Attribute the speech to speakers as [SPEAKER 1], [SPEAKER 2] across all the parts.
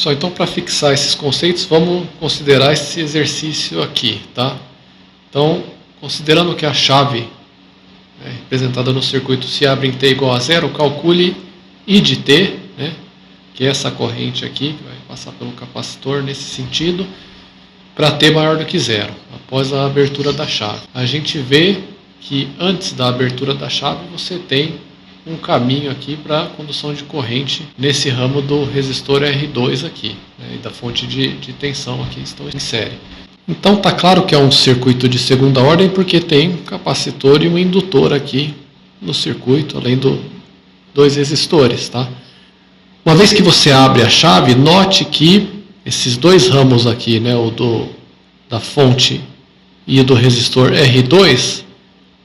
[SPEAKER 1] Pessoal, então para fixar esses conceitos, vamos considerar esse exercício aqui, tá? Então, considerando que a chave representada no circuito se abre em t igual a 0, calcule I de t, né, que é essa corrente aqui, que vai passar pelo capacitor nesse sentido, para t maior do que 0, após a abertura da chave. A gente vê que antes da abertura da chave você tem um caminho aqui para condução de corrente nesse ramo do resistor R2 aqui, né, e da fonte de tensão aqui estão em série. Então está claro que é um circuito de segunda ordem porque tem um capacitor e um indutor aqui no circuito, além dos dois resistores, tá? Uma vez que você abre a chave, note que esses dois ramos aqui, né, o da fonte e o do resistor R2,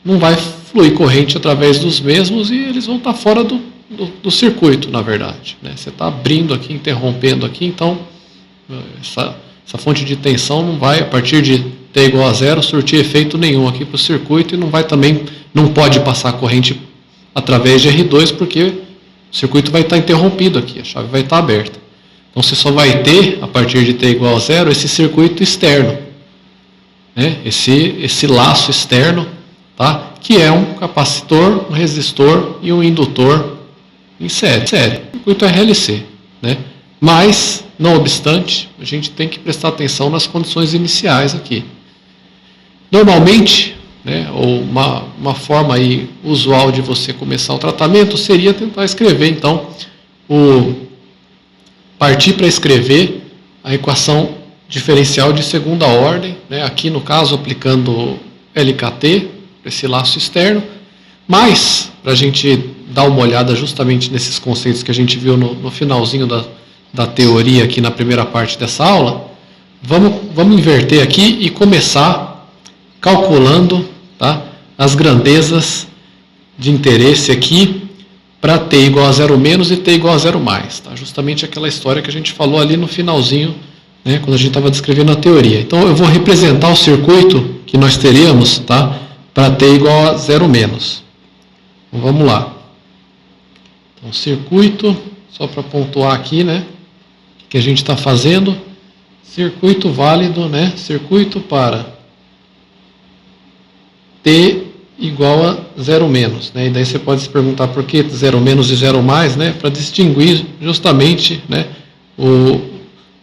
[SPEAKER 1] não vai fluir corrente através dos mesmos e eles vão estar fora do circuito, na verdade, né? Você está abrindo aqui, interrompendo aqui, então essa fonte de tensão não vai, a partir de t igual a 0, surtir efeito nenhum aqui para o circuito e não pode passar corrente através de R2 porque o circuito vai estar interrompido aqui, a chave vai estar aberta. Então você só vai ter, a partir de t igual a 0, esse circuito externo, né? Esse laço externo, tá? Que é um capacitor, um resistor e um indutor em série. O circuito é RLC, né? Mas, não obstante, a gente tem que prestar atenção nas condições iniciais aqui. Normalmente, né, ou uma forma aí usual de você começar o tratamento seria tentar escrever, então, partir para escrever a equação diferencial de segunda ordem, né, aqui no caso aplicando LKT, esse laço externo, mas, para a gente dar uma olhada justamente nesses conceitos que a gente viu no finalzinho da teoria aqui na primeira parte dessa aula, vamos inverter aqui e começar calculando, tá, as grandezas de interesse aqui para t igual a 0 menos e t igual a 0 mais, tá? Justamente aquela história que a gente falou ali no finalzinho, né, quando a gente estava descrevendo a teoria. Então eu vou representar o circuito que nós teríamos, tá, para t igual a 0 menos. Então vamos lá. Então circuito, só para pontuar aqui, né, que a gente está fazendo, circuito válido, né, circuito para t igual a 0 menos, né, e daí você pode se perguntar por que 0 menos e 0 mais, né, para distinguir justamente, né,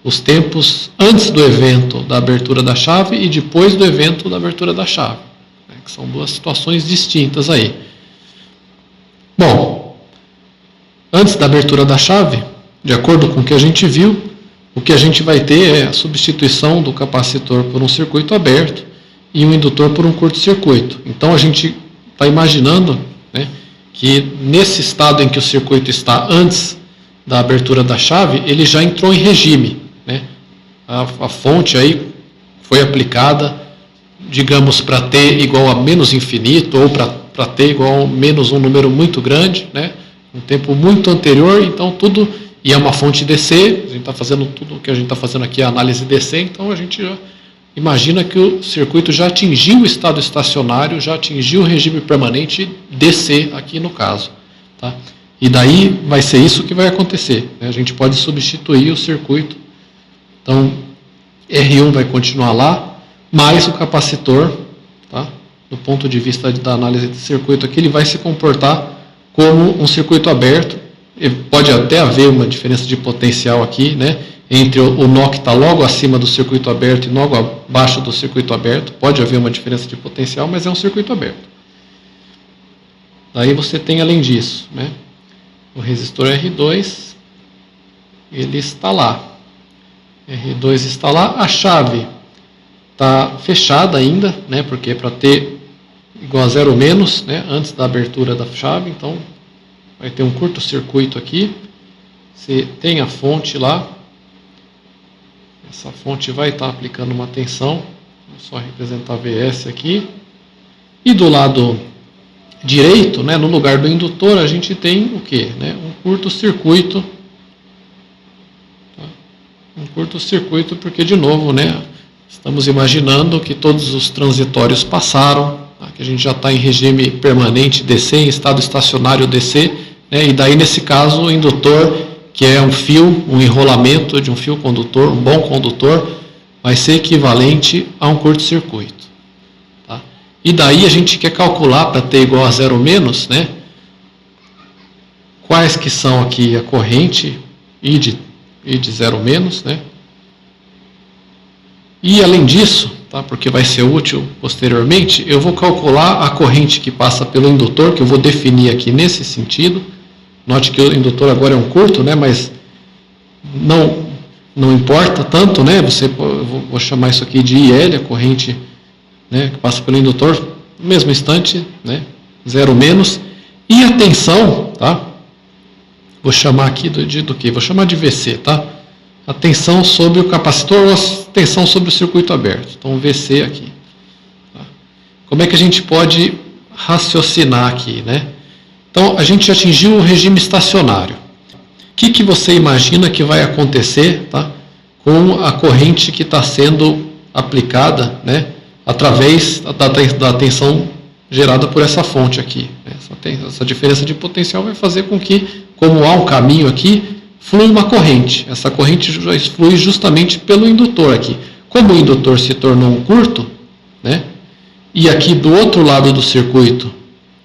[SPEAKER 1] os tempos antes do evento da abertura da chave e depois do evento da abertura da chave, né, que são duas situações distintas aí. Bom, antes da abertura da chave, de acordo com o que a gente viu, o que a gente vai ter é a substituição do capacitor por um circuito aberto e um indutor por um curto-circuito. Então a gente está imaginando, né, que nesse estado em que o circuito está antes da abertura da chave, ele já entrou em regime, né? A fonte aí foi aplicada, digamos, para t igual a menos infinito ou para t igual a menos um número muito grande, né? Um tempo muito anterior, então tudo, e é uma fonte DC, a gente está fazendo tudo o que a gente está fazendo aqui, a análise DC, então a gente já imagina que o circuito já atingiu o estado estacionário, já atingiu o regime permanente DC aqui no caso, tá? E daí vai ser isso que vai acontecer, né? A gente pode substituir o circuito, então R1 vai continuar lá, mais o capacitor, tá? Do ponto de vista da análise de circuito aqui, ele vai se comportar como um circuito aberto. Pode até haver uma diferença de potencial aqui, né, entre o nó que está logo acima do circuito aberto e logo abaixo do circuito aberto. Pode haver uma diferença de potencial, mas é um circuito aberto. Daí você tem, além disso, né, o resistor R2, ele está lá. R2 está lá, a chave está fechada ainda, né, porque é para t igual a 0 menos, né, antes da abertura da chave, então vai ter um curto-circuito aqui. Você tem a fonte lá, essa fonte vai estar aplicando uma tensão, vou só representar VS aqui, e do lado direito, né, no lugar do indutor, a gente tem o quê? Né, um curto-circuito, tá? Um curto-circuito porque, de novo, né, estamos imaginando que todos os transitórios passaram, tá? Que a gente já está em regime permanente DC, em estado estacionário DC, né, e daí, nesse caso, o indutor que é um fio, um enrolamento de um fio condutor, um bom condutor, vai ser equivalente a um curto-circuito. Tá? E daí a gente quer calcular, para T igual a 0 menos, né, quais que são aqui a corrente I de 0 menos, né? E além disso, tá, porque vai ser útil posteriormente, eu vou calcular a corrente que passa pelo indutor, que eu vou definir aqui nesse sentido. Note que o indutor agora é um curto, né, mas não importa tanto, né, vou chamar isso aqui de IL, a corrente, né, que passa pelo indutor, no mesmo instante, né, 0 menos. E a tensão, tá, vou chamar aqui do que? Vou chamar de VC, tá? A tensão sobre o capacitor ou a tensão sobre o circuito aberto. Então, VC aqui. Tá? Como é que a gente pode raciocinar aqui, né? Então, a gente atingiu o regime estacionário. O que você imagina que vai acontecer, tá, com a corrente que está sendo aplicada, né, através da tensão gerada por essa fonte aqui? Essa diferença de potencial vai fazer com que, como há um caminho aqui, flui uma corrente. Essa corrente flui justamente pelo indutor aqui. Como o indutor se tornou um curto, né, e aqui do outro lado do circuito,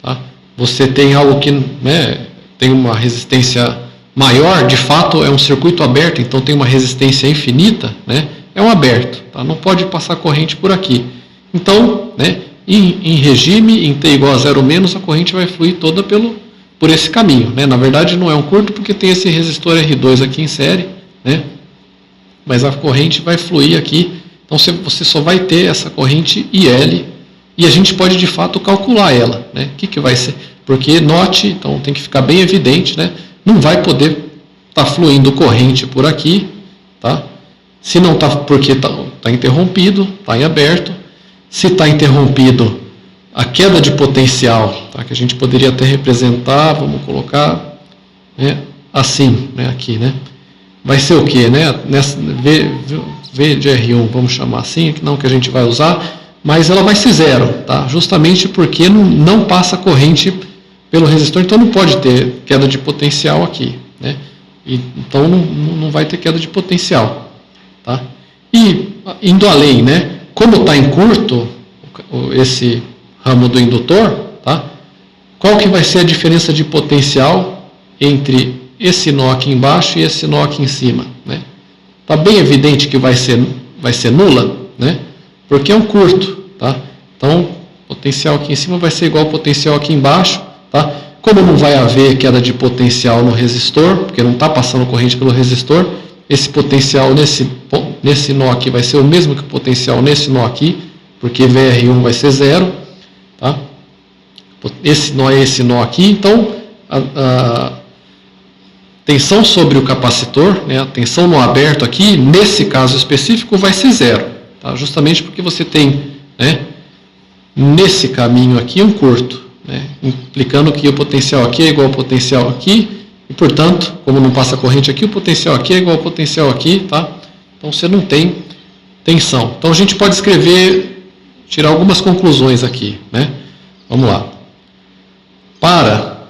[SPEAKER 1] tá, você tem algo que, né, tem uma resistência maior, de fato é um circuito aberto, então tem uma resistência infinita, né, é um aberto, tá, não pode passar corrente por aqui. Então, né, em regime, em T igual a 0 menos, a corrente vai fluir toda por esse caminho, né? Na verdade não é um curto porque tem esse resistor R2 aqui em série, né? Mas a corrente vai fluir aqui, então você só vai ter essa corrente IL, e a gente pode de fato calcular ela, né? O que vai ser? Porque note, então tem que ficar bem evidente, né? Não vai poder estar fluindo corrente por aqui, tá? Se não está, porque está interrompido, está em aberto. Se está interrompido, a queda de potencial, tá, que a gente poderia até representar, vamos colocar, né, assim, né, aqui, né, vai ser o quê? Né, V de R1, vamos chamar assim, não que a gente vai usar, mas ela vai ser zero, tá, justamente porque não passa corrente pelo resistor, então não pode ter queda de potencial aqui, né, então não vai ter queda de potencial. Tá? E indo além, né, como está em curto esse ramo do indutor, tá? Qual que vai ser a diferença de potencial entre esse nó aqui embaixo e esse nó aqui em cima? Né? Tá bem evidente que vai ser nula, né? Porque é um curto. Tá? Então, o potencial aqui em cima vai ser igual ao potencial aqui embaixo. Tá? Como não vai haver queda de potencial no resistor, porque não está passando corrente pelo resistor, esse potencial nesse nó aqui vai ser o mesmo que o potencial nesse nó aqui, porque VR1 vai ser zero. Tá? Esse nó é esse nó aqui, então a tensão sobre o capacitor, né, a tensão no aberto aqui, nesse caso específico, vai ser zero. Tá? Justamente porque você tem, né, nesse caminho aqui um curto, né, implicando que o potencial aqui é igual ao potencial aqui, e portanto, como não passa corrente aqui, o potencial aqui é igual ao potencial aqui, tá? Então você não tem tensão. Então a gente pode tirar algumas conclusões aqui, né? Vamos lá. Para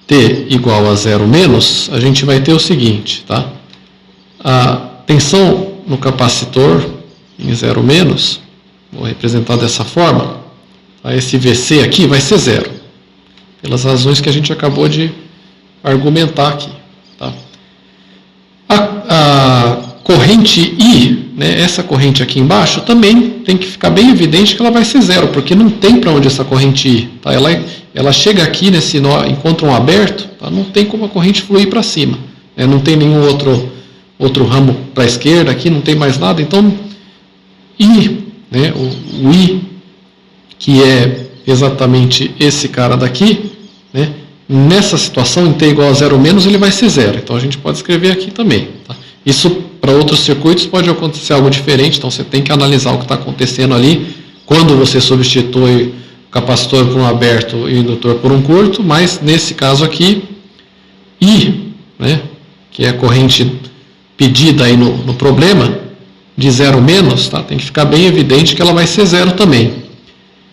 [SPEAKER 1] T igual a 0 menos, a gente vai ter o seguinte, tá? A tensão no capacitor em 0 menos, vou representar dessa forma, tá? Esse VC aqui vai ser zero, pelas razões que a gente acabou de argumentar aqui, tá? A corrente I, né, essa corrente aqui embaixo, também tem que ficar bem evidente que ela vai ser zero, porque não tem para onde essa corrente ir. Tá? Ela chega aqui nesse nó, encontra um aberto, tá? Não tem como a corrente fluir para cima. Né? Não tem nenhum outro ramo para a esquerda aqui, não tem mais nada. Então, I, né, o I, que é exatamente esse cara daqui, né, nessa situação, em T igual a 0 menos, ele vai ser zero. Então, a gente pode escrever aqui também. Tá? Isso, para outros circuitos, pode acontecer algo diferente, então você tem que analisar o que está acontecendo ali, quando você substitui o capacitor por um aberto e o indutor por um curto, mas nesse caso aqui, I, né, que é a corrente pedida aí no problema, de 0 menos, tá? Tem que ficar bem evidente que ela vai ser zero também.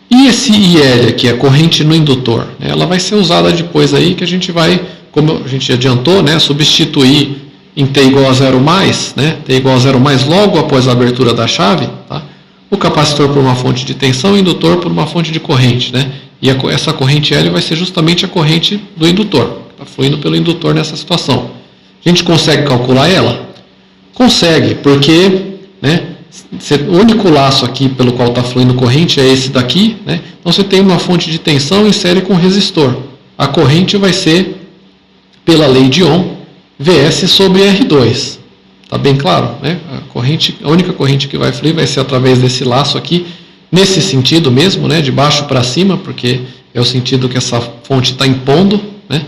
[SPEAKER 1] E esse IL aqui, a corrente no indutor, né, ela vai ser usada depois aí que a gente vai, como a gente adiantou, né, substituir em T igual a 0 mais, né, T igual a 0 mais logo após a abertura da chave, tá, o capacitor por uma fonte de tensão e o indutor por uma fonte de corrente, né, e essa corrente L vai ser justamente a corrente do indutor, está fluindo pelo indutor nessa situação. A gente consegue calcular ela? Consegue, porque, né, o único laço aqui pelo qual está fluindo corrente é esse daqui, né? Então você tem uma fonte de tensão em série com resistor. A corrente vai ser, pela lei de Ohm, Vs sobre R2. Está bem claro, né? A única corrente que vai fluir vai ser através desse laço aqui, nesse sentido mesmo, né? De baixo para cima, porque é o sentido que essa fonte está impondo, né?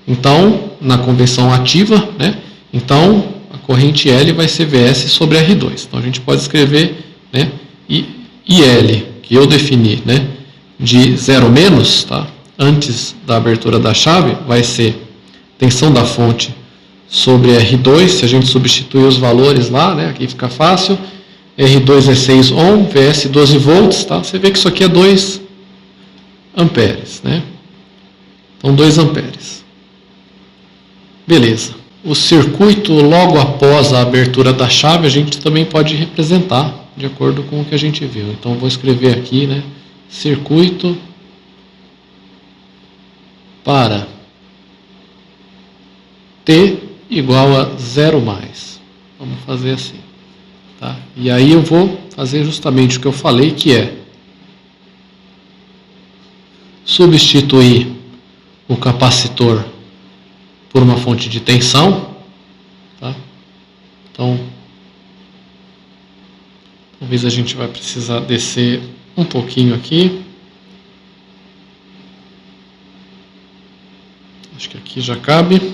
[SPEAKER 1] Então, na convenção ativa, né? Então, a corrente L vai ser Vs sobre R2. Então, a gente pode escrever, né, IL, que eu defini, né, de 0 menos, tá, antes da abertura da chave, vai ser tensão da fonte sobre R2, se a gente substituir os valores lá, né, aqui fica fácil, R2 é 6 ohm, Vs 12 volts, tá, você vê que isso aqui é 2 amperes, né, então 2 amperes. Beleza. O circuito logo após a abertura da chave a gente também pode representar de acordo com o que a gente viu. Então vou escrever aqui, né, circuito para T igual a 0 mais. Vamos fazer assim, tá? E aí eu vou fazer justamente o que eu falei, que é substituir o capacitor por uma fonte de tensão, tá? Então, talvez a gente vai precisar descer um pouquinho aqui. Acho que aqui já cabe.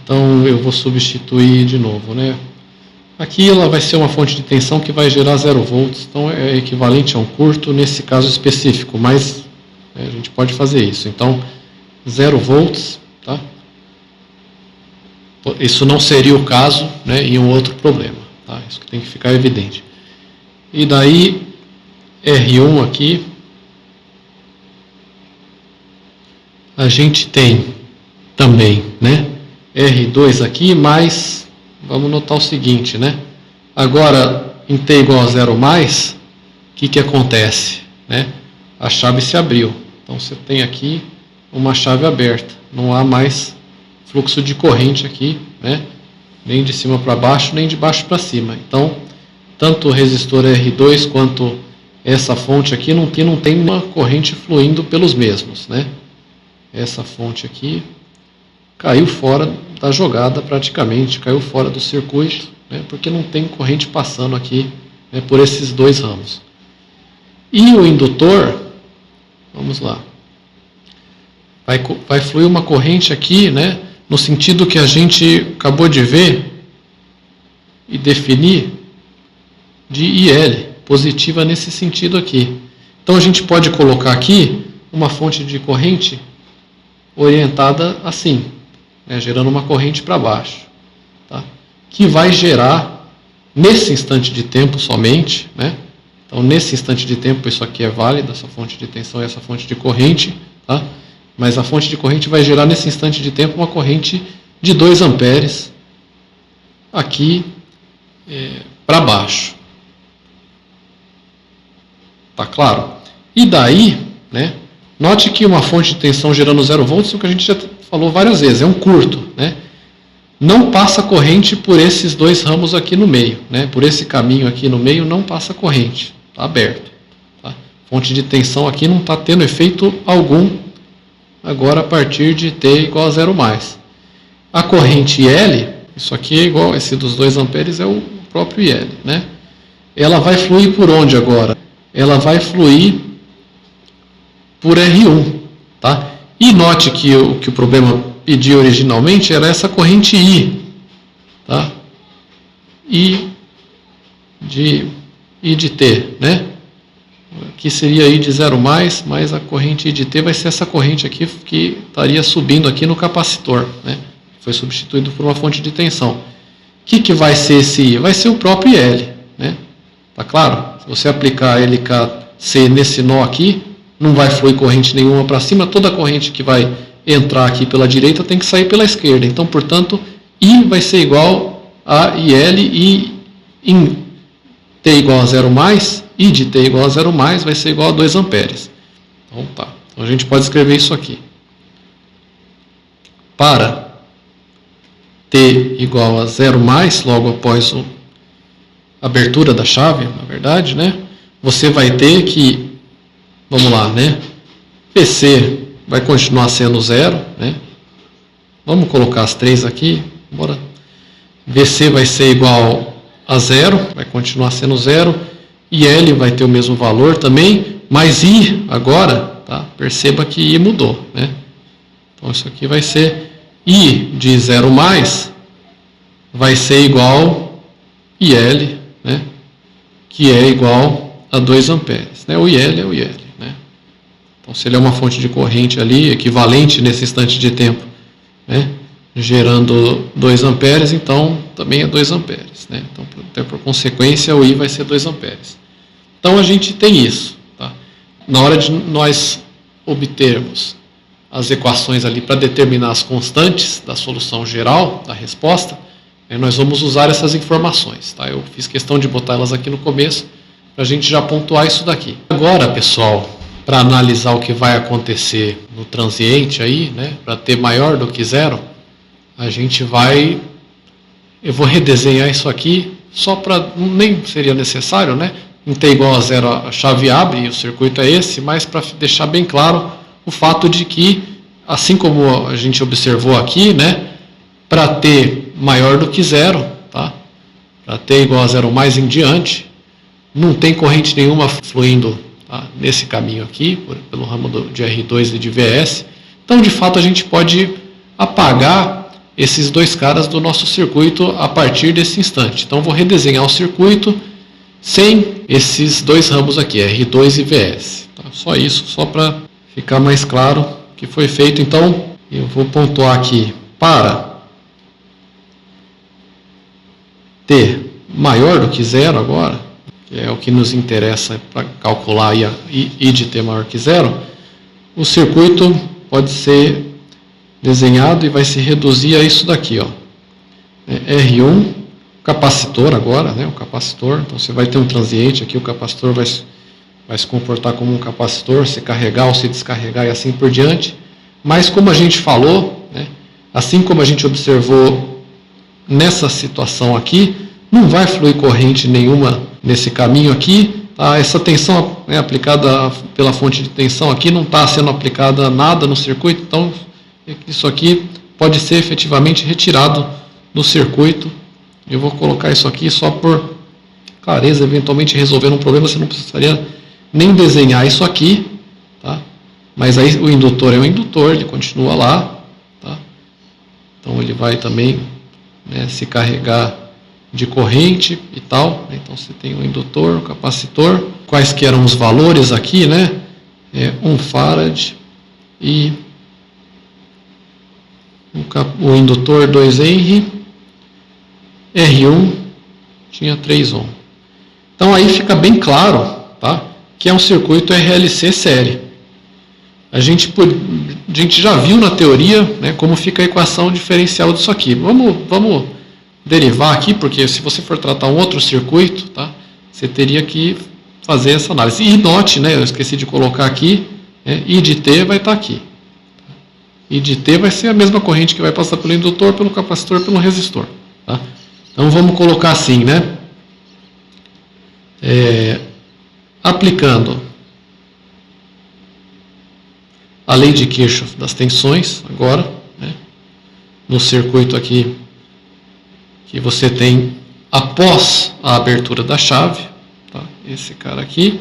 [SPEAKER 1] Então, eu vou substituir de novo, né? Aqui ela vai ser uma fonte de tensão que vai gerar 0 volts, então é equivalente a um curto nesse caso específico, mas a gente pode fazer isso. Então, 0 volts, tá? Isso não seria o caso, né, em um outro problema, tá? Isso que tem que ficar evidente. E daí, R1 aqui, a gente tem também, né, R2 aqui, mas vamos notar o seguinte, né? Agora, em T igual a 0 mais, o que acontece, né? A chave se abriu. Então, você tem aqui uma chave aberta, não há mais fluxo de corrente aqui, né? Nem de cima para baixo, nem de baixo para cima. Então, tanto o resistor R2 quanto essa fonte aqui não tem uma corrente fluindo pelos mesmos, né? Essa fonte aqui caiu fora da jogada praticamente, caiu fora do circuito, né? Porque não tem corrente passando aqui, né, por esses dois ramos. E o indutor, vamos lá, vai fluir uma corrente aqui, né, no sentido que a gente acabou de ver e definir de IL, positiva nesse sentido aqui. Então a gente pode colocar aqui uma fonte de corrente orientada assim, né, gerando uma corrente para baixo, tá, que vai gerar nesse instante de tempo somente, né? Então nesse instante de tempo isso aqui é válido, essa fonte de tensão e essa fonte de corrente, tá? Mas a fonte de corrente vai gerar nesse instante de tempo uma corrente de 2 amperes aqui para baixo. Tá claro? E daí, né, note que uma fonte de tensão gerando 0 volts, o que a gente já falou várias vezes, é um curto, né? Não passa corrente por esses dois ramos aqui no meio, né? Por esse caminho aqui no meio não passa corrente, está aberto. Tá? Fonte de tensão aqui não está tendo efeito algum agora a partir de T igual a 0 mais. A corrente L, isso aqui é igual, esse dos 2 amperes é o próprio IL, né? Ela vai fluir por onde agora? Ela vai fluir por R1, tá? E note que o problema pediu originalmente era essa corrente I, tá? I de T, né? Que seria I de 0 mais a corrente I de T vai ser essa corrente aqui que estaria subindo aqui no capacitor, né? Foi substituído por uma fonte de tensão. O que vai ser esse I? Vai ser o próprio IL, né? Tá claro? Se você aplicar LKC nesse nó aqui, não vai fluir corrente nenhuma para cima, toda a corrente que vai entrar aqui pela direita tem que sair pela esquerda. Então, portanto, I vai ser igual a IL e em T igual a 0 mais, I de T igual a 0 mais vai ser igual a 2 amperes. Então, tá. Então, a gente pode escrever isso aqui. Para T igual a 0 mais, logo após a abertura da chave, na verdade, né? Você vai ter que, vamos lá, né? PC vai continuar sendo 0, né? Vamos colocar as três aqui, bora. VC vai ser igual a 0, vai continuar sendo 0, e L vai ter o mesmo valor também, mas I agora, tá? Perceba que I mudou, né? Então isso aqui vai ser I de 0 mais, vai ser igual IL, né? Que é igual a 2 amperes, né? O IL é o IL, né? Então se ele é uma fonte de corrente ali, equivalente nesse instante de tempo, né? Gerando 2 amperes, então também é 2 amperes, né? Então, até por consequência, o I vai ser 2 amperes. Então a gente tem isso, tá? Na hora de nós obtermos as equações ali para determinar as constantes da solução geral, da resposta, nós vamos usar essas informações, tá? Eu fiz questão de botar elas aqui no começo, para a gente já pontuar isso daqui. Agora, pessoal, para analisar o que vai acontecer no transiente aí, né, para ter maior do que 0, a gente vai... Eu vou redesenhar isso aqui, só para... Nem seria necessário, né? Em T igual a 0 a chave abre e o circuito é esse, mas para deixar bem claro o fato de que, assim como a gente observou aqui, né, para T maior do que 0, tá? Para T igual a 0 mais em diante, não tem corrente nenhuma fluindo, tá? Nesse caminho aqui, pelo ramo de R2 e de VS. Então, de fato, a gente pode apagar esses dois caras do nosso circuito a partir desse instante. Então, vou redesenhar o circuito sem esses dois ramos aqui, R2 e VS. Tá? Só isso, só para ficar mais claro o que foi feito. Então, eu vou pontuar aqui para T maior do que 0 agora, que é o que nos interessa para calcular I de T maior que 0, o circuito pode ser desenhado e vai se reduzir a isso daqui, ó. R1, capacitor agora, né, o capacitor. Então você vai ter um transiente aqui, o capacitor vai se comportar como um capacitor, se carregar ou se descarregar e assim por diante. Mas como a gente falou, né, assim como a gente observou nessa situação aqui, não vai fluir corrente nenhuma nesse caminho aqui. Tá? Essa tensão aplicada pela fonte de tensão aqui não está sendo aplicada nada no circuito, então isso aqui pode ser efetivamente retirado do circuito. Eu vou colocar isso aqui só por clareza, eventualmente resolvendo um problema, você não precisaria nem desenhar isso aqui, tá? Mas aí o indutor é o indutor, ele continua lá, tá? Então ele vai também, né, se carregar de corrente e tal. Então você tem o indutor, o capacitor, quais que eram os valores aqui, né? 1 farad e o indutor 2 Henry, R1 tinha 3 ohm. Então aí fica bem claro, tá, que é um circuito RLC série. A gente já viu na teoria, né, como fica a equação diferencial disso aqui. Vamos derivar aqui, porque se você for tratar um outro circuito, tá, você teria que fazer essa análise. E note, né, eu esqueci de colocar aqui, I de T vai estar aqui. I de T vai ser a mesma corrente que vai passar pelo indutor, pelo capacitor, pelo resistor. Tá? Então vamos colocar assim, né? Aplicando a lei de Kirchhoff das tensões, agora, né, no circuito aqui que você tem após a abertura da chave, tá? Esse cara aqui.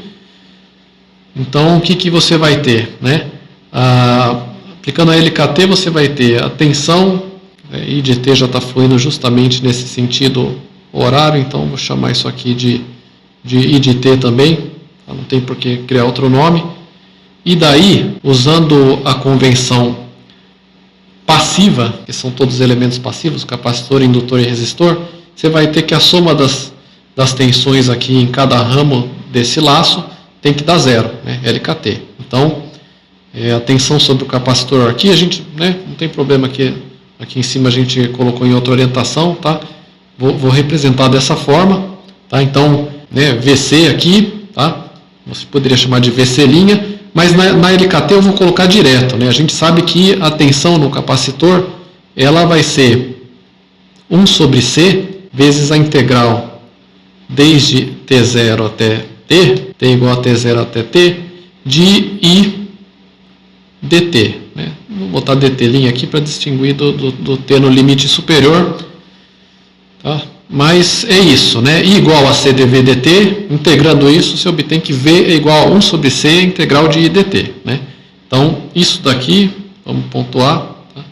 [SPEAKER 1] Então o que você vai ter, né? Aplicando a LKT, você vai ter a tensão, I de T já está fluindo justamente nesse sentido horário, então vou chamar isso aqui de I de T também, tá? Não tem por que criar outro nome. E daí, usando a convenção passiva, que são todos elementos passivos, capacitor, indutor e resistor, você vai ter que a soma das tensões aqui em cada ramo desse laço tem que dar 0, né? LKT. Então, a tensão sobre o capacitor aqui, a gente, né, não tem problema que aqui em cima a gente colocou em outra orientação, tá? Vou representar dessa forma, tá? Então, né, VC aqui, tá? Você poderia chamar de VC', mas na LKT eu vou colocar direto, né? A gente sabe que a tensão no capacitor, ela vai ser 1 sobre C vezes a integral desde T0 até T igual a T0 até T, de I dt, né? Vou botar dt' aqui para distinguir do T no limite superior, tá? Mas é isso, né? I igual a C dV dt, integrando isso, você obtém que V é igual a 1 sobre C integral de I dt, né? Então, isso daqui, vamos pontuar, tá?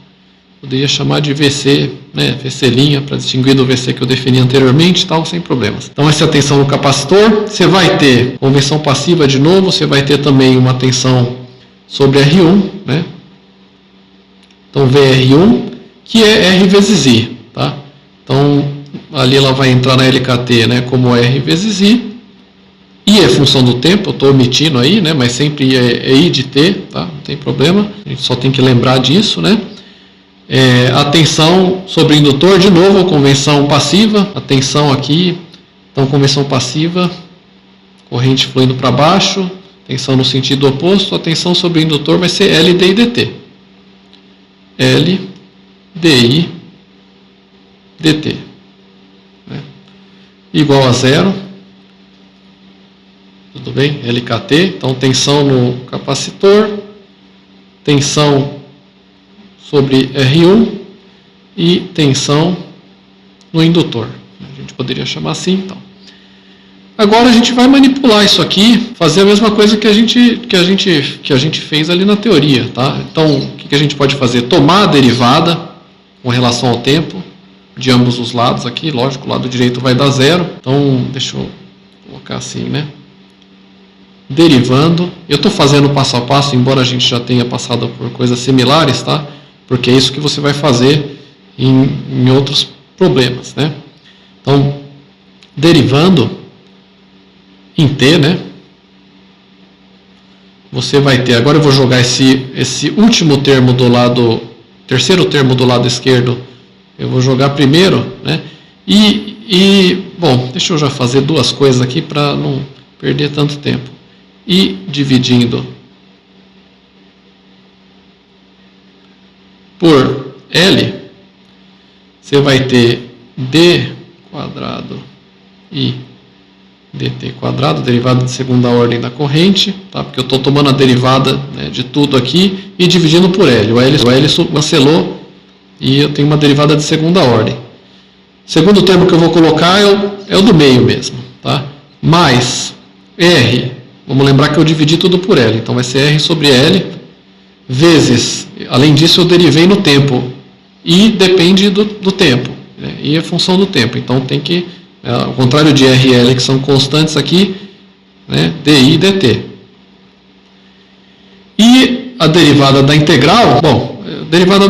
[SPEAKER 1] Poderia chamar de VC, né? VC', para distinguir do VC que eu defini anteriormente, tal, sem problemas. Então, essa é a tensão no capacitor. Você vai ter convenção passiva de novo, você vai ter também uma tensão sobre R1, né? Então, VR1, que é R vezes I, tá? Então, ali ela vai entrar na LKT, né, como R vezes I. I é função do tempo, eu estou omitindo aí, né, mas sempre é I de T, tá? Não tem problema, a gente só tem que lembrar disso, né? A tensão sobre o indutor, de novo, convenção passiva, a tensão aqui, então convenção passiva, corrente fluindo para baixo, tensão no sentido oposto, a tensão sobre o indutor vai ser L dI dt. L dI dt. Né? Igual a 0. Tudo bem? LKT. Então, tensão no capacitor, tensão sobre R1 e tensão no indutor. A gente poderia chamar assim, então. Agora a gente vai manipular isso aqui, fazer a mesma coisa que a gente fez ali na teoria, tá? Então, o que a gente pode fazer? Tomar a derivada com relação ao tempo de ambos os lados aqui, lógico, o lado direito vai dar 0. Então, deixa eu colocar assim, né? Derivando. Eu estou fazendo passo a passo, embora a gente já tenha passado por coisas similares, tá? Porque é isso que você vai fazer em outros problemas, né? Então, derivando em T, né? Você vai ter, agora eu vou jogar esse último termo do lado, terceiro termo do lado esquerdo, eu vou jogar primeiro, né? Bom, deixa eu já fazer duas coisas aqui para não perder tanto tempo. I dividindo por L, você vai ter D quadrado I dt quadrado, derivada de segunda ordem da corrente, tá? Porque eu estou tomando a derivada, né, de tudo aqui e dividindo por L. O L cancelou e eu tenho uma derivada de segunda ordem. O segundo termo que eu vou colocar é o do meio mesmo, tá? Mais R, vamos lembrar que eu dividi tudo por L, então vai ser R sobre L, vezes, além disso eu derivei no tempo, I depende do tempo, né? I é função do tempo, então tem que, ao contrário de R e L, que são constantes aqui, né, dI dt. E a derivada da integral, bom, a derivada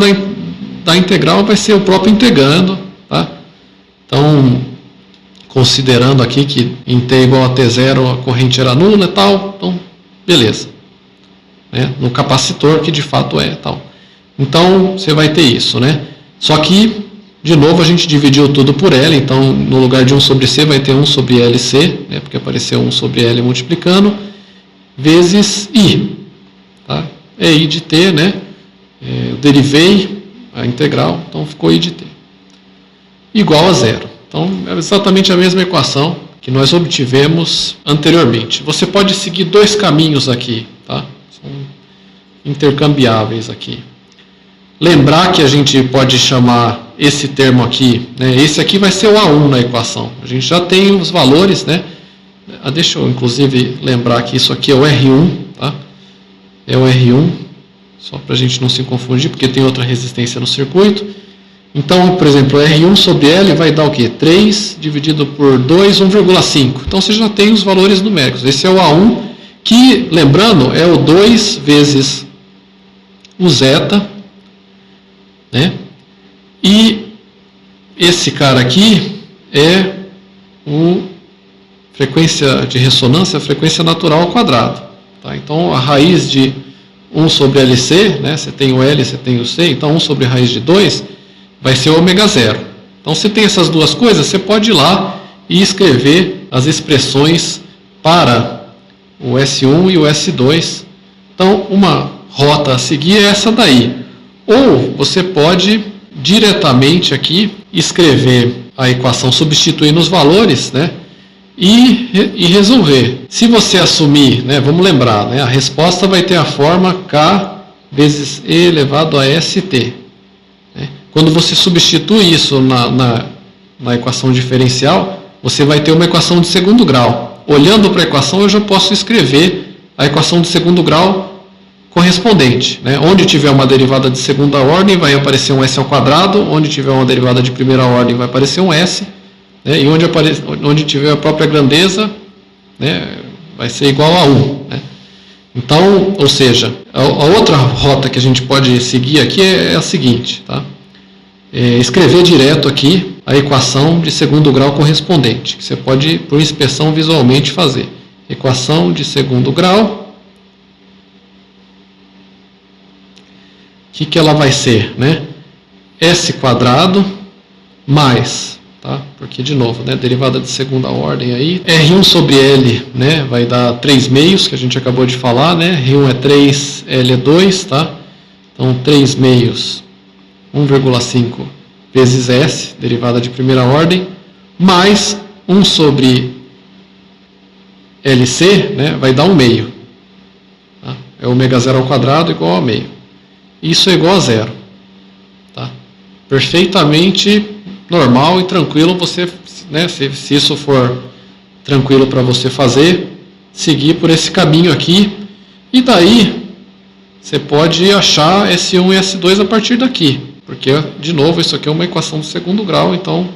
[SPEAKER 1] da integral vai ser o próprio integrando, tá? Então, considerando aqui que em T igual a T0 a corrente era nula e tal, então, beleza. Né? No capacitor, que de fato é tal. Então, você vai ter isso, né? Só que, de novo, a gente dividiu tudo por L, então no lugar de 1 sobre C vai ter 1 sobre LC, né, porque apareceu 1 sobre L multiplicando, vezes I. Tá? É I de T, né? Eu derivei a integral, então ficou I de T. Igual a 0. Então é exatamente a mesma equação que nós obtivemos anteriormente. Você pode seguir dois caminhos aqui, tá? São intercambiáveis aqui. Lembrar que a gente pode chamar esse termo aqui, né? Esse aqui vai ser o A1 na equação. A gente já tem os valores, né? Deixa eu inclusive lembrar que isso aqui é o R1, tá? É o R1, só para a gente não se confundir, porque tem outra resistência no circuito. Então, por exemplo, R1 sobre L vai dar o quê? 3 dividido por 2, 1,5. Então você já tem os valores numéricos. Esse é o A1, que, lembrando, é o 2 vezes o zeta, né? E esse cara aqui é o frequência de ressonância, a frequência natural ao quadrado. Tá? Então, a raiz de 1 sobre LC, né? Você tem o L, você tem o C, então 1 sobre raiz de 2 vai ser o ômega zero. Então, se tem essas duas coisas, você pode ir lá e escrever as expressões para o S1 e o S2. Então, uma rota a seguir é essa daí. Ou você pode diretamente aqui escrever a equação substituindo os valores, né? E resolver. Se você assumir, né, vamos lembrar, né, a resposta vai ter a forma K vezes E elevado a ST. Né? Quando você substitui isso na equação diferencial, você vai ter uma equação de segundo grau. Olhando para a equação, eu já posso escrever a equação de segundo grau correspondente. Né? Onde tiver uma derivada de segunda ordem, vai aparecer um S ao quadrado. Onde tiver uma derivada de primeira ordem, vai aparecer um S. Né? E onde tiver a própria grandeza, né, vai ser igual a 1. Né? Então, ou seja, a outra rota que a gente pode seguir aqui é a seguinte. Tá? Escrever direto aqui a equação de segundo grau correspondente, que você pode, por inspeção, visualmente fazer. Equação de segundo grau. O que ela vai ser? Né? S quadrado mais... Tá? Porque, de novo, né, derivada de segunda ordem aí, R1 sobre L, né, vai dar 3 meios, que a gente acabou de falar, né, R1 é 3, L é 2, tá? Então, 3 meios, 1,5 vezes S, derivada de primeira ordem, mais 1 sobre LC, né, vai dar 1 meio. Tá? É ômega zero ao quadrado igual a meio. Isso é igual a zero. Tá? Perfeitamente normal e tranquilo, você, né, se isso for tranquilo para você fazer, seguir por esse caminho aqui, e daí você pode achar S1 e S2 a partir daqui, porque, de novo, isso aqui é uma equação do segundo grau, então,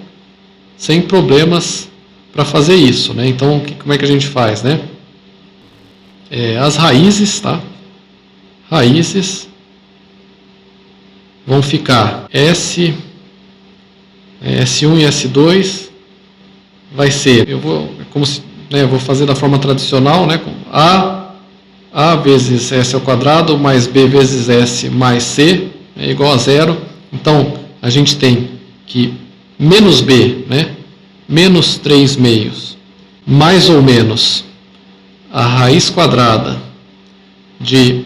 [SPEAKER 1] sem problemas para fazer isso. Né? Então, como é que a gente faz? Né? As raízes, tá? Raízes vão ficar S1 e S2 vai ser, eu vou fazer da forma tradicional, né, A vezes S ao quadrado mais B vezes S mais C é igual a zero. Então, a gente tem que menos B, né, menos 3 meios, mais ou menos a raiz quadrada de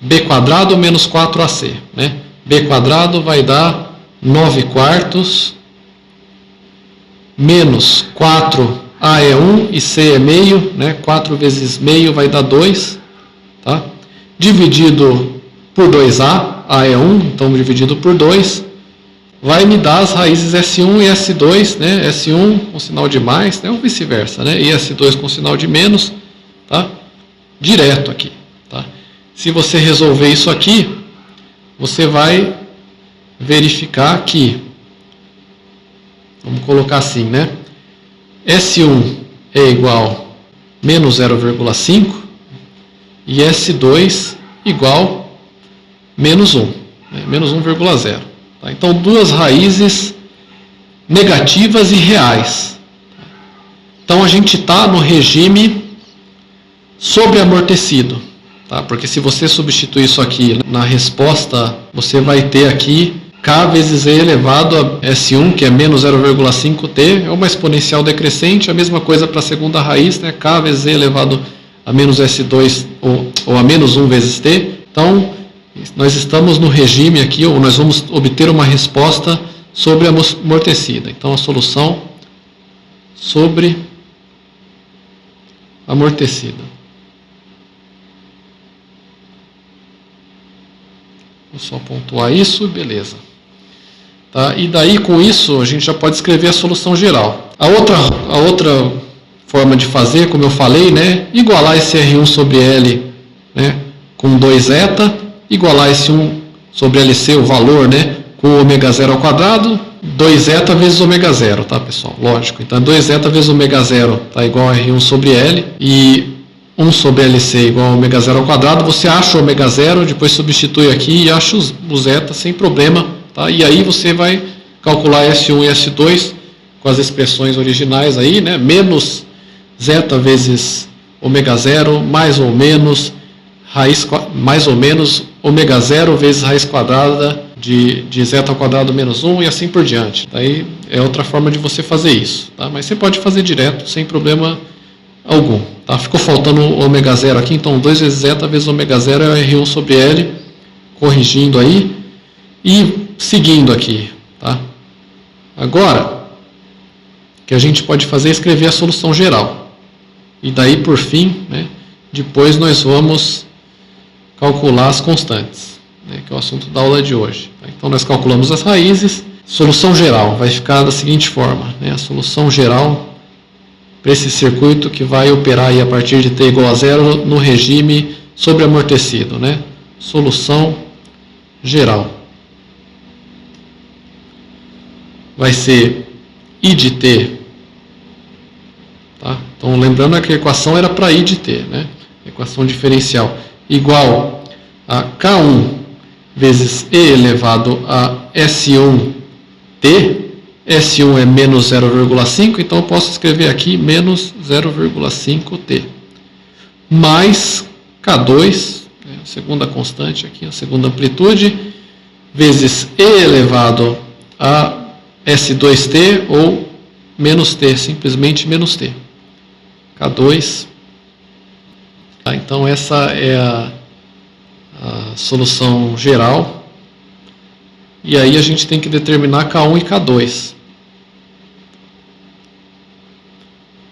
[SPEAKER 1] B quadrado menos 4AC. Né? B quadrado vai dar 9 quartos, menos 4, A é 1 e C é meio, né? 4 vezes meio vai dar 2, tá? Dividido por 2A, A é 1, então dividido por 2, vai me dar as raízes S1 e S2, né? S1 com sinal de mais, né? Ou vice-versa, né? E S2 com sinal de menos, tá? Direto aqui, tá? Se você resolver isso aqui, você vai verificar que, vamos colocar assim, né? S1 é igual a menos 0,5 e S2 igual a menos 1, né? Menos 1,0. Tá? Então, duas raízes negativas e reais. Então, a gente está no regime sobreamortecido. Tá? Porque se você substituir isso aqui na resposta, você vai ter aqui K vezes E elevado a S1, que é menos 0,5T, é uma exponencial decrescente, a mesma coisa para a segunda raiz, né? K vezes E elevado a menos S2 ou a menos 1 vezes T. Então, nós estamos no regime aqui, ou nós vamos obter uma resposta sobreamortecida. Então, a solução sobreamortecida. Vou só pontuar isso, beleza. Tá? E daí, com isso, a gente já pode escrever a solução geral. A outra forma de fazer, como eu falei, né, igualar esse R1 sobre L, né, com 2ζ, igualar esse 1 sobre LC, o valor, né, com ômega zero ao quadrado, 2ζ vezes ômega zero, tá, pessoal? Lógico. Então, 2ζ vezes ômega zero tá igual a R1 sobre L, e 1 sobre LC igual a ômega zero ao quadrado, você acha o ômega zero, depois substitui aqui e acha o zeta sem problema, tá? E aí você vai calcular S1 e S2 com as expressões originais aí, né? Menos zeta vezes ômega zero, mais ou menos ômega zero vezes raiz quadrada de zeta ao quadrado menos 1 e assim por diante. Daí é outra forma de você fazer isso, tá? Mas você pode fazer direto, sem problema algum. Tá? Ficou faltando o ômega zero aqui, então 2 vezes zeta vezes ômega zero é R1 sobre L, corrigindo aí e seguindo aqui. Tá? Agora, o que a gente pode fazer é escrever a solução geral. E daí, por fim, né, depois nós vamos calcular as constantes, né, que é o assunto da aula de hoje. Então, nós calculamos as raízes. Solução geral vai ficar da seguinte forma, né, a solução geral para esse circuito que vai operar aí a partir de t igual a zero no regime sobreamortecido, né? Solução geral vai ser I de t, tá? Então, lembrando que a equação era para I de t, né? Equação diferencial igual a K1 vezes E elevado a S1t. S1 é menos 0,5, então eu posso escrever aqui menos 0,5t. Mais K2, a segunda constante aqui, a segunda amplitude, vezes E elevado a S2t ou menos t, simplesmente menos t. K2. Então essa é a solução geral. E aí a gente tem que determinar K1 e K2.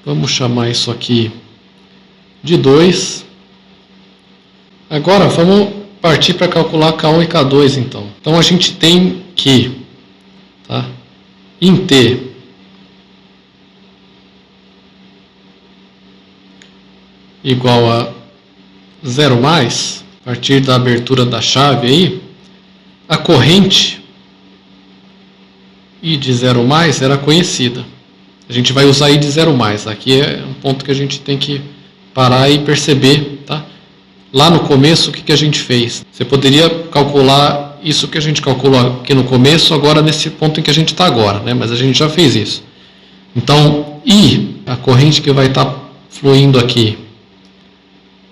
[SPEAKER 1] Vamos chamar isso aqui de 2. Agora vamos partir para calcular K1 e K2 então. Então a gente tem que, tá, em T igual a 0 mais, a partir da abertura da chave aí, a corrente I de 0 mais era conhecida. A gente vai usar I de 0 mais. Aqui é um ponto que a gente tem que parar e perceber, tá? Lá no começo, o que a gente fez? Você poderia calcular isso que a gente calculou aqui no começo, agora nesse ponto em que a gente está agora, né? Mas a gente já fez isso. Então, I, a corrente que vai estar fluindo aqui,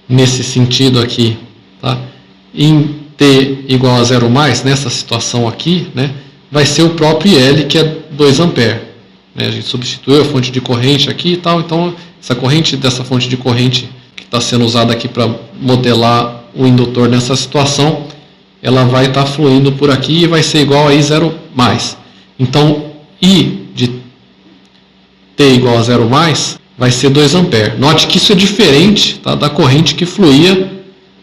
[SPEAKER 1] nesse sentido aqui, tá? Em T igual a 0 mais, nessa situação aqui, né? Vai ser o próprio IL, que é 2 ampere. Né? A gente substituiu a fonte de corrente aqui e tal, então essa corrente dessa fonte de corrente que está sendo usada aqui para modelar o indutor nessa situação, ela vai estar fluindo por aqui e vai ser igual a I 0 mais. Então, I de T igual a 0 mais vai ser 2 ampere. Note que isso é diferente, tá, da corrente que fluía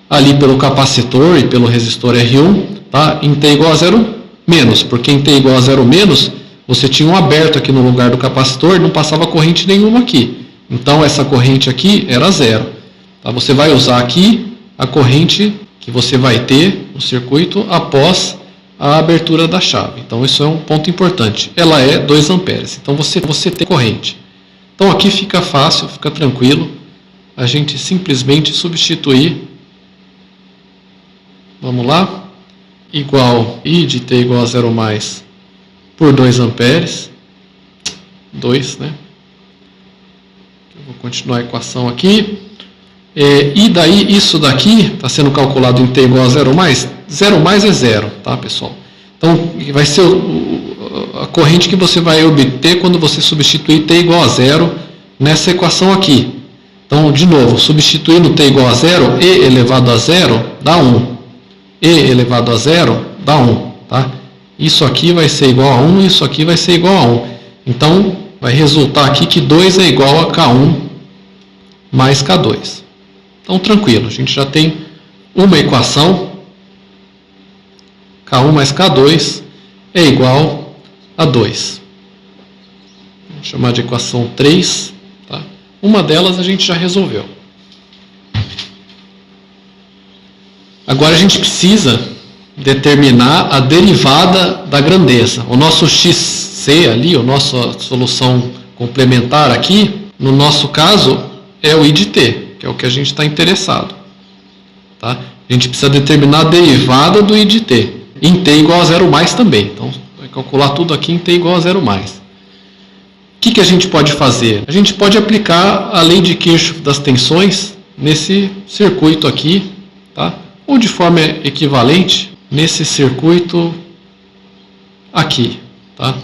[SPEAKER 1] ali pelo capacitor e pelo resistor R1, tá, em T igual a 0 menos, porque em T igual a 0 menos, você tinha um aberto aqui no lugar do capacitor e não passava corrente nenhuma aqui. Então, essa corrente aqui era 0. Tá? Você vai usar aqui a corrente que você vai ter no circuito após a abertura da chave. Então, isso é um ponto importante. Ela é 2 amperes. Então, você tem corrente. Então, aqui fica fácil, fica tranquilo. A gente simplesmente substituir. Vamos lá. Igual I de T igual a 0 mais por 2 amperes. 2, né? Eu vou continuar a equação aqui. E daí, isso daqui está sendo calculado em T igual a 0 mais. 0 mais é 0, tá, pessoal? Então, vai ser a corrente que você vai obter quando você substituir T igual a 0 nessa equação aqui. Então, de novo, substituindo T igual a 0, E elevado a 0 dá 1. E elevado a 0 dá 1, tá? Isso aqui vai ser igual a 1, isso aqui vai ser igual a 1. Então, vai resultar aqui que 2 é igual a K1 mais K2. Então, tranquilo, a gente já tem uma equação, K1 mais K2 é igual a 2. Vamos chamar de equação 3, tá? Uma delas a gente já resolveu. Agora a gente precisa determinar a derivada da grandeza. O nosso XC ali, a nossa solução complementar aqui, no nosso caso, é o I de T, que é o que a gente está interessado. Tá? A gente precisa determinar a derivada do I de T, em T igual a 0 mais também. Então, vai calcular tudo aqui em T igual a 0 mais. que a gente pode fazer? A gente pode aplicar a lei de Kirchhoff das tensões nesse circuito aqui, tá? Ou de forma equivalente nesse circuito aqui, tá?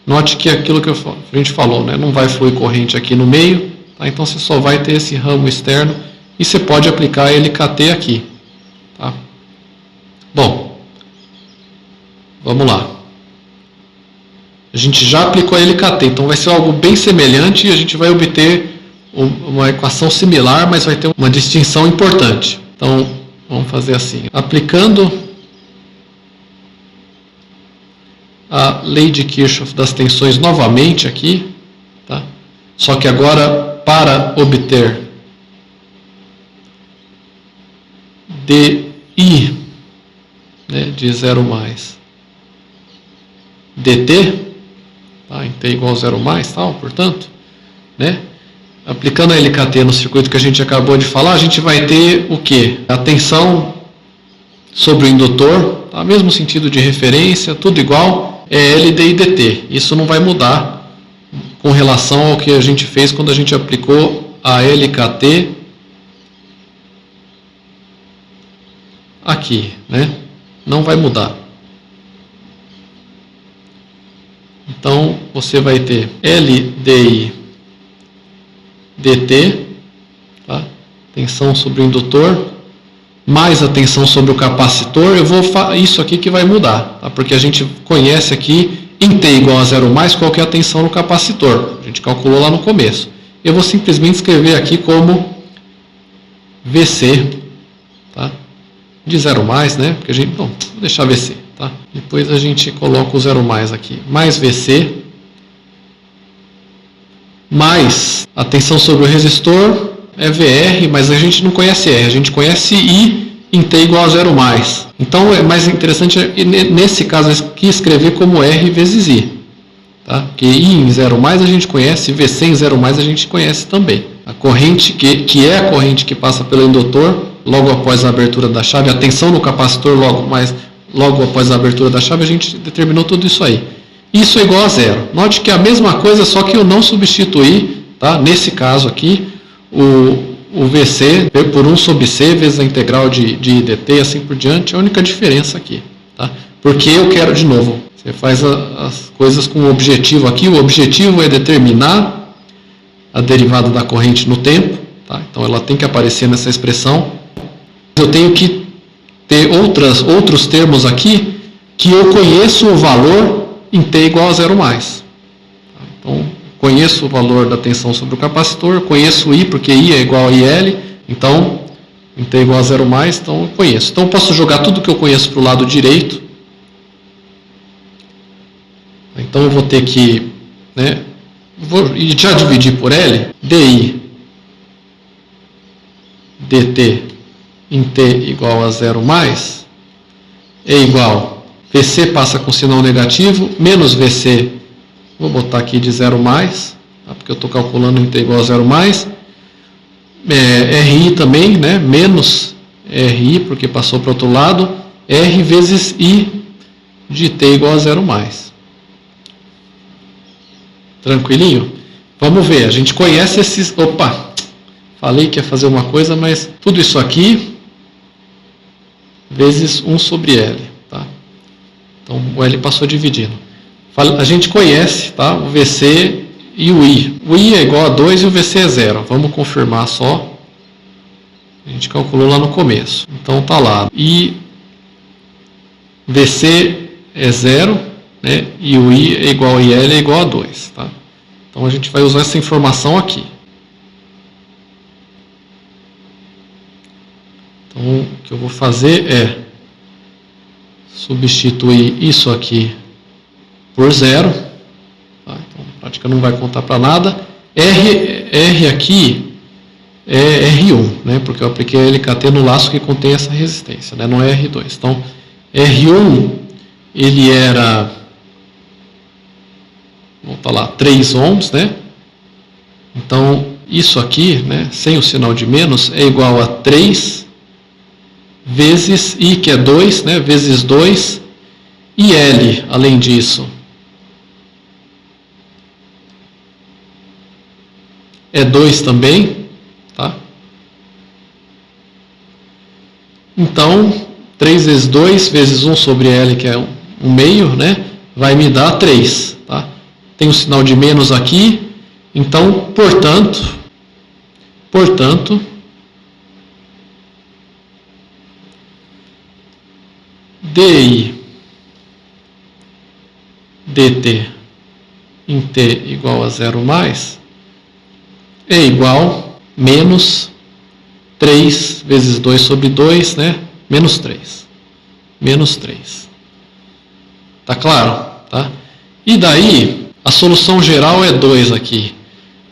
[SPEAKER 1] Note que aquilo que a gente falou, né? Não vai fluir corrente aqui no meio, tá? Então você só vai ter esse ramo externo e você pode aplicar LKT aqui, tá? Bom, vamos lá. A gente já aplicou a LKT, então vai ser algo bem semelhante e a gente vai obter uma equação similar, mas vai ter uma distinção importante. Então, vamos fazer assim. Aplicando a lei de Kirchhoff das tensões novamente aqui, tá? Só que agora para obter dI, né, de 0 mais dt, tá, em t igual a 0 mais, tal, portanto, né, aplicando a LKT no circuito que a gente acabou de falar, a gente vai ter o quê? A tensão sobre o indutor, tá, mesmo sentido de referência, tudo igual, é L dI dt. Isso não vai mudar com relação ao que a gente fez quando a gente aplicou a LKT aqui, né? Não vai mudar. Então, você vai ter L dI dt, tá? Tensão sobre o indutor, mais a tensão sobre o capacitor. Eu vou isso aqui que vai mudar, tá? Porque a gente conhece aqui em t igual a 0 mais qual que é a tensão no capacitor. A gente calculou lá no começo. Eu vou simplesmente escrever aqui como VC, tá? De 0 mais, né? Porque a gente, bom, vou deixar VC, tá? Depois a gente coloca o 0 mais aqui, mais VC, mais a tensão sobre o resistor é VR, mas a gente não conhece R, a gente conhece I em t igual a 0 mais. Então é mais interessante nesse caso aqui escrever como R vezes I, tá? Porque I em 0 mais a gente conhece, VC em 0 mais a gente conhece também. A corrente que é a corrente que passa pelo indutor logo após a abertura da chave, a tensão no capacitor logo após a abertura da chave, a gente determinou tudo isso aí. Isso é igual a zero. Note que é a mesma coisa, só que eu não substituí, tá? Nesse caso aqui, o VC por 1 sobre C vezes a integral de I dt e assim por diante, é a única diferença aqui, tá? Porque eu quero, de novo, você faz as coisas com um objetivo aqui, o objetivo é determinar a derivada da corrente no tempo, tá? Então ela tem que aparecer nessa expressão. Eu tenho que ter outros termos aqui que eu conheço o valor em t igual a 0 mais. Então, conheço o valor da tensão sobre o capacitor, conheço I, porque I é igual a IL, então, em t igual a 0 mais, então eu conheço. Então, eu posso jogar tudo que eu conheço para o lado direito. Então, eu vou ter que, né, e já dividir por L, dI dt em t igual a 0 mais, é igual, VC passa com sinal negativo, menos VC, vou botar aqui de 0 mais, tá? Porque eu estou calculando em t igual a 0 mais, RI também, né? Menos RI, porque passou para o outro lado, R vezes I de t igual a 0 mais. Tranquilinho? Vamos ver, a gente conhece esses... Opa! Falei que ia fazer uma coisa, mas tudo isso aqui vezes 1 sobre L, tá? Então, o L passou dividindo. A gente conhece, tá? O VC e o I. O I é igual a 2 e o VC é 0. Vamos confirmar só. A gente calculou lá no começo. Então, tá lá. I, VC é 0, né? E o I é igual a IL é igual a 2, tá? Então, a gente vai usar essa informação aqui. Então, o que eu vou fazer é substituir isso aqui por 0. Tá? Então, na prática não vai contar para nada. R aqui é R1, né? Porque eu apliquei a LKT no laço que contém essa resistência, né? Não é R2. Então, R1, ele era, vamos botar lá, 3 ohms, né? Então, isso aqui, né, sem o sinal de menos, é igual a 3 vezes I, que é 2, né, vezes 2, e L, além disso, é 2 também, tá? Então, 3 vezes 2 vezes 1 sobre L, que é 1 meio, né? Vai me dar 3, tá? Tem um sinal de menos aqui, então, portanto, dI dt em t igual a 0 mais é igual a menos 3 vezes 2 sobre 2, né? Menos 3. Menos 3. Tá claro? Tá? E daí, a solução geral é 2 aqui.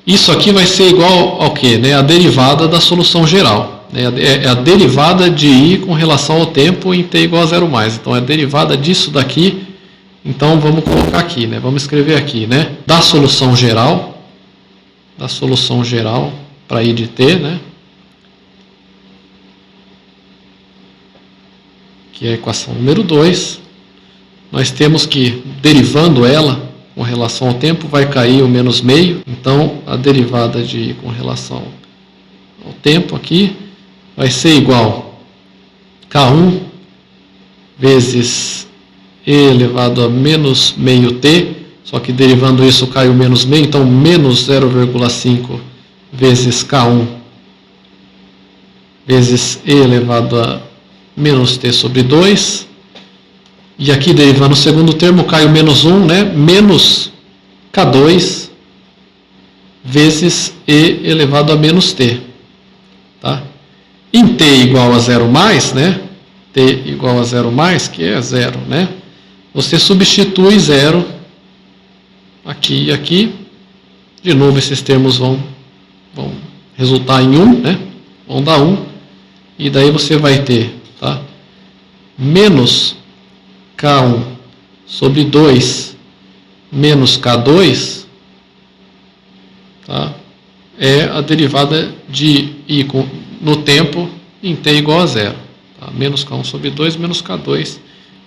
[SPEAKER 1] Isso aqui vai ser igual ao quê? Né? A derivada da solução geral. Né? É a derivada de I com relação ao tempo em t igual a 0 mais. Então, é a derivada disso daqui. Então, vamos colocar aqui, né? Vamos escrever aqui, né? Da solução geral para I de t, né? Que é a equação número 2, nós temos que, derivando ela com relação ao tempo, vai cair o menos meio. Então, a derivada de I com relação ao tempo aqui vai ser igual a K1 vezes E elevado a menos meio t, só que derivando isso cai o menos meio, então menos 0,5 vezes K1 vezes E elevado a menos t sobre 2, e aqui derivando o segundo termo cai o menos 1, né? Menos K2 vezes E elevado a menos t, tá? Em t igual a 0 mais, né? T igual a 0 mais, que é 0, né? Você substitui 0 aqui e aqui, de novo esses termos vão resultar em 1, né? Vão dar 1, e daí você vai ter, tá? Menos K1 sobre 2 menos K2, tá? É a derivada de I no tempo em t igual a 0. Tá? Menos K1 sobre 2 menos K2.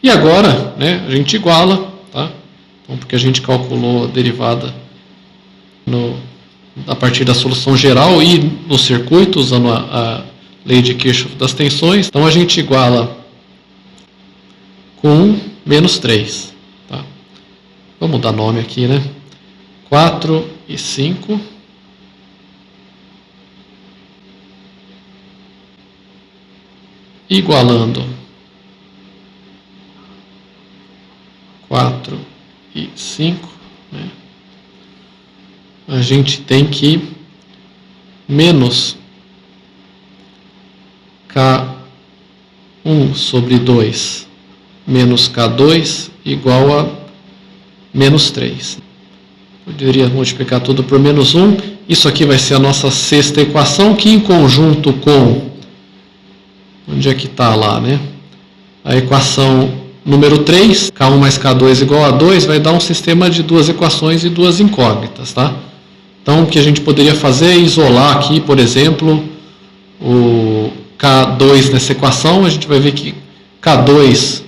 [SPEAKER 1] E agora, né, a gente iguala, tá? Então, porque a gente calculou a derivada a partir da solução geral e no circuito, usando a lei de Kirchhoff das tensões. Então, a gente iguala com menos 3. Tá? Vamos dar nome aqui, né? 4 e 5. Igualando 4 e 5, né? A gente tem que menos K1 sobre 2 menos K2 igual a menos 3. Poderia multiplicar tudo por menos 1. Isso aqui vai ser a nossa sexta equação, que em conjunto com... Onde é que está lá, né? A equação número 3, K1 mais K2 igual a 2, vai dar um sistema de duas equações e duas incógnitas, tá? Então, o que a gente poderia fazer é isolar aqui, por exemplo, o K2 nessa equação. A gente vai ver que K2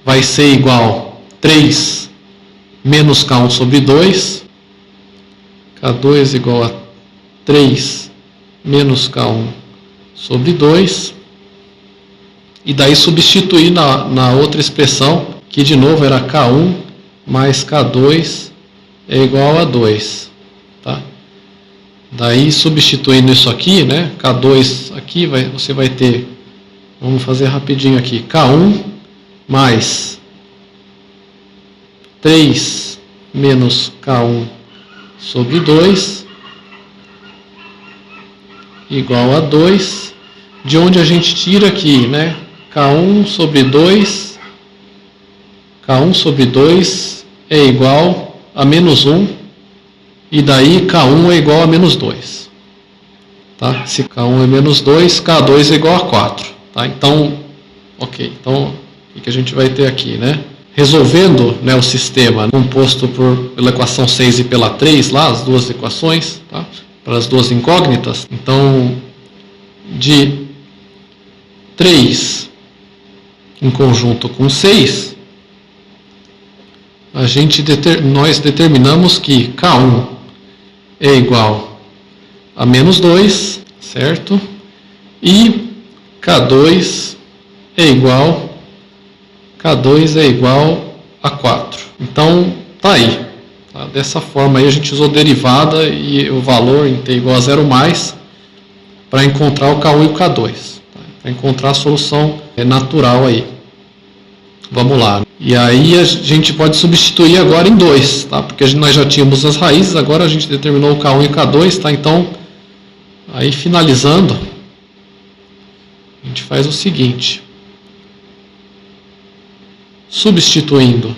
[SPEAKER 1] vai ser igual a 3 menos K1 sobre 2. K2 igual a 3 menos K1 sobre 2. E daí substituir na outra expressão, que de novo era K1 mais K2 é igual a 2. Tá? Daí substituindo isso aqui, né? K2 aqui, você vai ter, vamos fazer rapidinho aqui, K1 mais 3 menos K1 sobre 2 igual a 2, de onde a gente tira aqui, né? K1 sobre 2 é igual a menos 1, e daí K1 é igual a menos 2. Tá? Se K1 é menos 2, K2 é igual a 4. Tá? Então, ok. Então, o que a gente vai ter aqui, né? Resolvendo, né, o sistema composto pela equação 6 e pela 3, lá, as duas equações, tá? Para as duas incógnitas. Então, de 3 em conjunto com 6, nós determinamos que K1 é igual a menos 2, certo? E K2 é igual a 4. Então, tá aí. Tá? Dessa forma aí a gente usou derivada e o valor em t igual a 0 mais para encontrar o K1 e o K2. Tá? Para encontrar a solução natural aí. Vamos lá. E aí a gente pode substituir agora em 2, tá? Porque nós já tínhamos as raízes, agora a gente determinou o K1 e o K2, tá? Então, aí finalizando, a gente faz o seguinte. Substituindo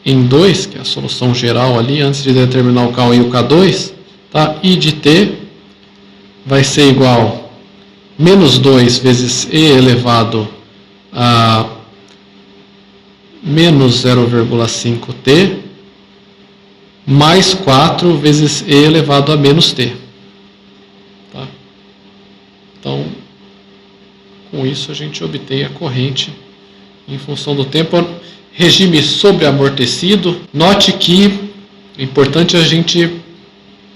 [SPEAKER 1] em 2, que é a solução geral ali, antes de determinar o K1 e o K2, tá? I de t vai ser igual a menos 2 vezes e elevado a menos 0,5t mais 4 vezes e elevado a menos t. Tá? Então, com isso a gente obtém a corrente em função do tempo. Regime sobreamortecido. Note que é importante a gente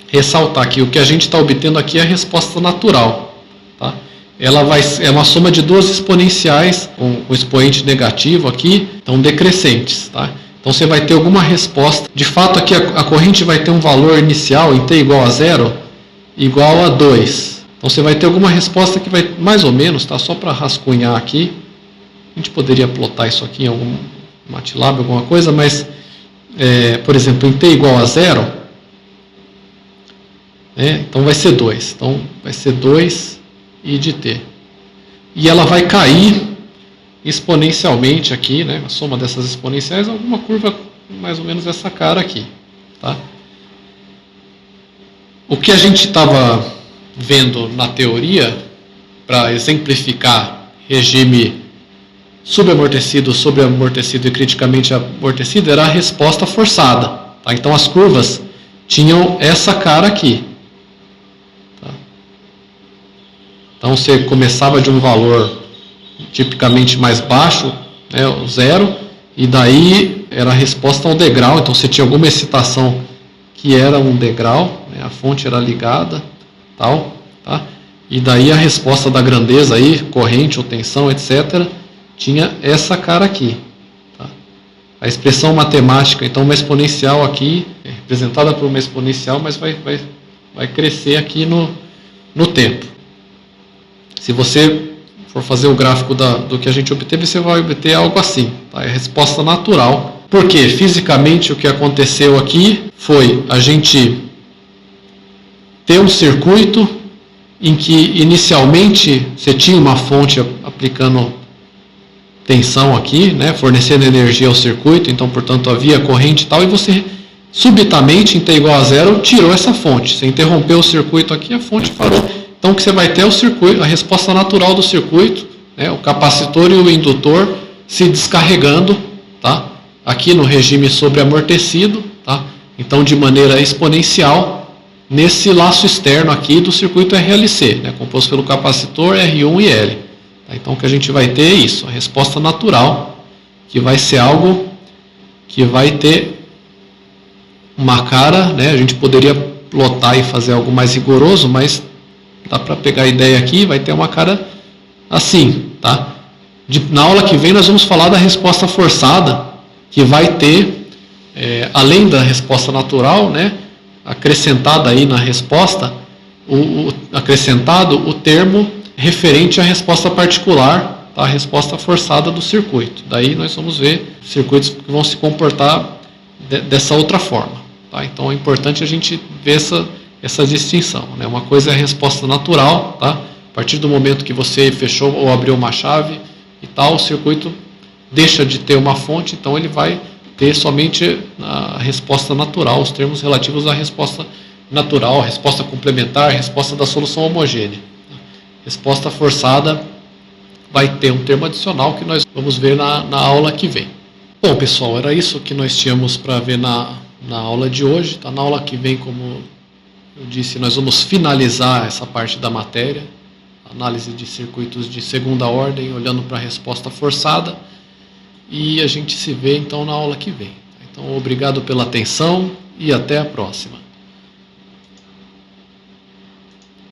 [SPEAKER 1] ressaltar que o que a gente está obtendo aqui é a resposta natural. Tá? Ela é uma soma de duas exponenciais, com o expoente negativo aqui, então decrescentes. Tá? Então você vai ter alguma resposta. De fato, aqui a corrente vai ter um valor inicial em t igual a 0, igual a 2. Então você vai ter alguma resposta que vai, mais ou menos, tá? Só para rascunhar aqui. A gente poderia plotar isso aqui em algum MATLAB, alguma coisa, mas, por exemplo, em t igual a 0, então vai ser 2. Então vai ser 2 i de t. E ela vai cair exponencialmente aqui, né? A soma dessas exponenciais, alguma curva mais ou menos essa cara aqui. Tá? O que a gente estava vendo na teoria, para exemplificar regime subamortecido, sobreamortecido e criticamente amortecido, era a resposta forçada. Tá? Então as curvas tinham essa cara aqui. Tá? Então você começava de um valor tipicamente mais baixo, né, o 0, e daí era a resposta ao degrau. Então você tinha alguma excitação que era um degrau, né, a fonte era ligada, tal, tá? E daí a resposta da grandeza aí, corrente ou tensão, etc., tinha essa cara aqui. Tá? A expressão matemática, então uma exponencial aqui, representada por uma exponencial, mas vai crescer aqui no tempo. Se você for fazer o gráfico do que a gente obteve, você vai obter algo assim. Tá? É a resposta natural. Porque fisicamente o que aconteceu aqui foi a gente ter um circuito em que inicialmente você tinha uma fonte aplicando tensão aqui, né, fornecendo energia ao circuito, então portanto havia corrente e tal, e você subitamente em t igual a 0 tirou essa fonte. Você interrompeu o circuito aqui, a fonte parou. Então o que você vai ter é o circuito, a resposta natural do circuito, né, o capacitor e o indutor se descarregando, tá? Aqui no regime sobreamortecido, tá? Então de maneira exponencial, nesse laço externo aqui do circuito RLC, né, composto pelo capacitor R1 e L. Tá? Então o que a gente vai ter é isso, a resposta natural, que vai ser algo que vai ter uma cara, né, a gente poderia plotar e fazer algo mais rigoroso, mas dá para pegar a ideia aqui, vai ter uma cara assim. Tá? Na aula que vem nós vamos falar da resposta forçada, que vai ter, além da resposta natural, né, acrescentada aí na resposta, acrescentado o termo referente à resposta particular, tá? A resposta forçada do circuito. Daí nós vamos ver circuitos que vão se comportar dessa outra forma. Tá? Então é importante a gente ver essa distinção. Né? Uma coisa é a resposta natural, tá? A partir do momento que você fechou ou abriu uma chave e tal, o circuito deixa de ter uma fonte, então ele vai ter somente a resposta natural, os termos relativos à resposta natural, a resposta complementar, a resposta da solução homogênea. Resposta forçada vai ter um termo adicional que nós vamos ver na aula que vem. Bom, pessoal, era isso que nós tínhamos para ver na aula de hoje. Tá? Na aula que vem, como eu disse, nós vamos finalizar essa parte da matéria, análise de circuitos de segunda ordem, olhando para a resposta forçada, e a gente se vê então na aula que vem. Então, obrigado pela atenção e até a próxima.